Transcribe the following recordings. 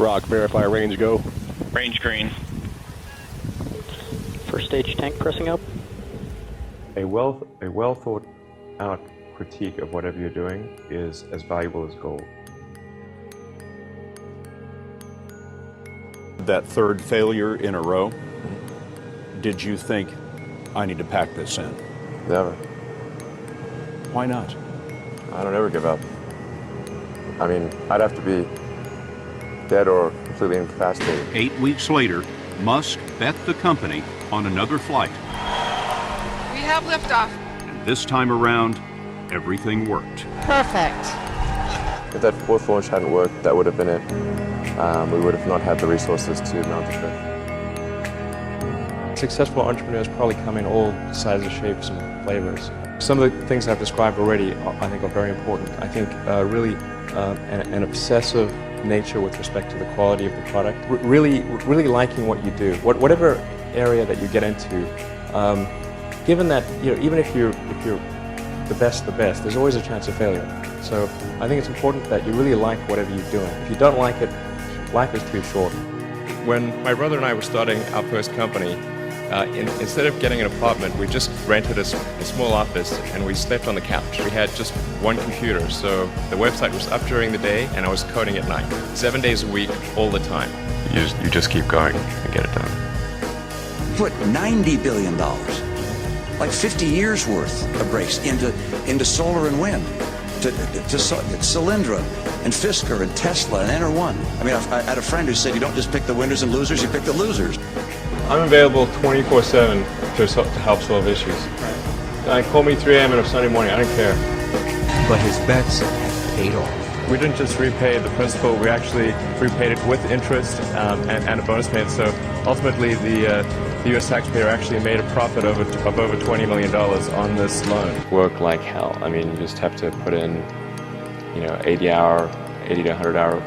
Rock, verify range, go. Range green. First stage tank pressing up. A well thought out critique of whatever you're doing is as valuable as gold. That third failure in a row, did you think, I need to pack this in? Never. Why not? I don't ever give up. I mean, I'd have to be dead or completely incapacitated. 8 weeks later, Musk bet the company on another flight. We have liftoff. And this time around, everything worked. Perfect. If that fourth launch hadn't worked, that would have been it. We would have not had the resources to mount the ship. Successful entrepreneurs probably come in all sizes, shapes, and flavors. Some of the things I've described already, I think, are very important. I think really an obsessive nature with respect to the quality of the product. Really liking what you do, whatever area that you get into. Given that, even if you're the best, there's always a chance of failure. So I think it's important that you really like whatever you're doing. If you don't like it, life is too short. When my brother and I were starting our first company, instead of getting an apartment, we just rented a small office and we slept on the couch. We had just one computer, so the website was up during the day and I was coding at night. 7 days a week, all the time. You just keep going and get it done. Put $90 billion, like 50 years worth of breaks into solar and wind, to Solyndra and Fisker and Tesla and Enter1. I mean, I had a friend who said you don't just pick the winners and losers, you pick the losers. I'm available 24/7 to help solve issues. Call me 3 a.m. on a Sunday morning, I don't care. But his bets have paid off. We didn't just repay the principal, we actually repaid it with interest and a bonus payment. So ultimately the U.S. taxpayer actually made a profit of over $20 million on this loan. Work like hell. I mean, you just have to put in 80 to 100-hour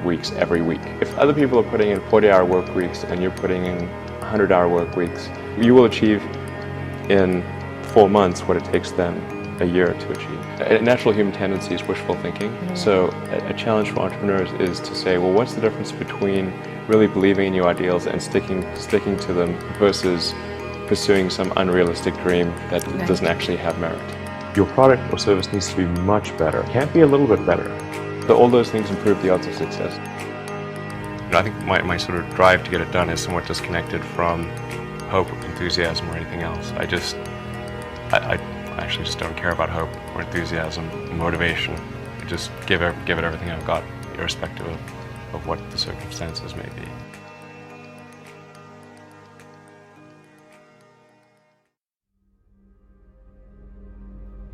weeks every week. If other people are putting in 40-hour work weeks and you're putting in 100-hour work weeks, you will achieve in 4 months what it takes them a year to achieve. A natural human tendency is wishful thinking. So a challenge for entrepreneurs is to say, well, what's the difference between really believing in your ideals and sticking to them versus pursuing some unrealistic dream that doesn't actually have merit? Your product or service needs to be much better. It can't be a little bit better. So all those things improve the odds of success. I think my sort of drive to get it done is somewhat disconnected from hope, enthusiasm, or anything else. I actually just don't care about hope or enthusiasm, motivation. I just give it everything I've got, irrespective of what the circumstances may be.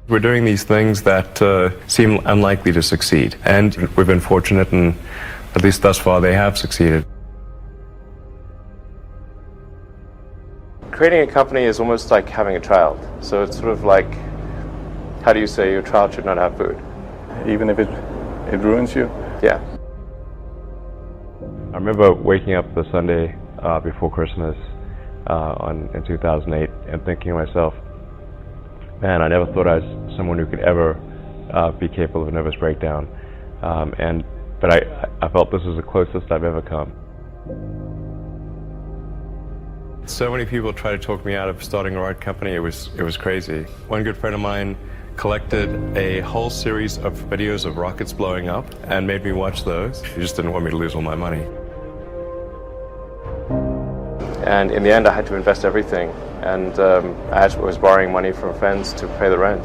We're doing these things that seem unlikely to succeed, and we've been fortunate, and at least thus far they have succeeded. Creating a company is almost like having a child. So it's sort of like, how do you say your child should not have food? Even if it ruins you? Yeah. I remember waking up the Sunday before Christmas in 2008 and thinking to myself, man, I never thought I was someone who could ever be capable of a nervous breakdown. But I felt this was the closest I've ever come. So many people tried to talk me out of starting a right company. It was crazy. One good friend of mine collected a whole series of videos of rockets blowing up and made me watch those. He just didn't want me to lose all my money. And in the end, I had to invest everything. And I was borrowing money from friends to pay the rent.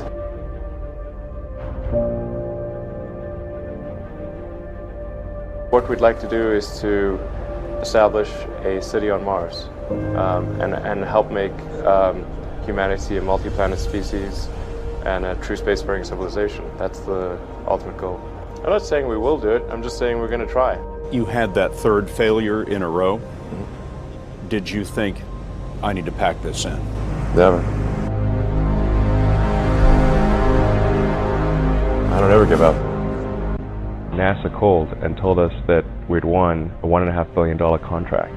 What we'd like to do is to establish a city on Mars and help make humanity a multi-planet species and a true spacefaring civilization. That's the ultimate goal. I'm not saying we will do it, I'm just saying we're going to try. You had that third failure in a row. Did you think, I need to pack this in? Never. I don't ever give up. NASA called and told us that we'd won a $1.5 billion contract.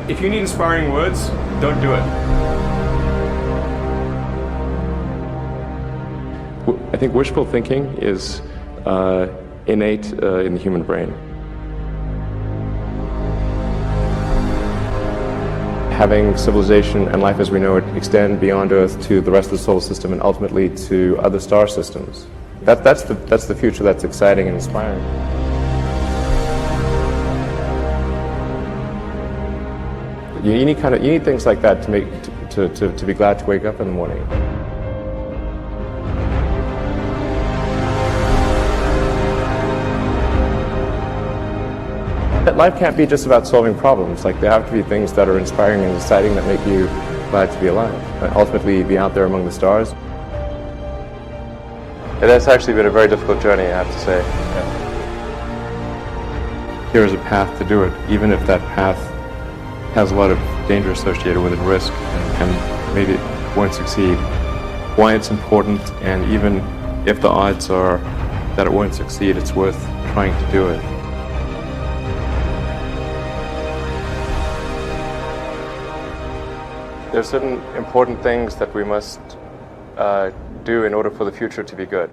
If you need inspiring words, don't do it. I think wishful thinking is innate in the human brain. having civilization and life as we know it extend beyond Earth to the rest of the solar system and ultimately to other star systems. That's the future that's exciting and inspiring. You need things like that to be glad to wake up in the morning. Life can't be just about solving problems. Like, there have to be things that are inspiring and exciting that make you glad to be alive. And ultimately, be out there among the stars. It has actually been a very difficult journey, I have to say. Yeah. Here is a path to do it, even if that path has a lot of danger associated with it, risk, and maybe it won't succeed. Why it's important, and even if the odds are that it won't succeed, it's worth trying to do it. There are certain important things that we must do in order for the future to be good.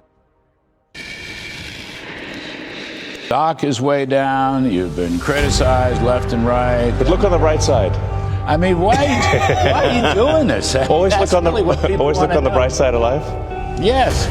Stock is way down. You've been criticized left and right. But look on the bright side. I mean, why are you doing this? Always That's look on really what people the wanna know. bright side of life. Yes.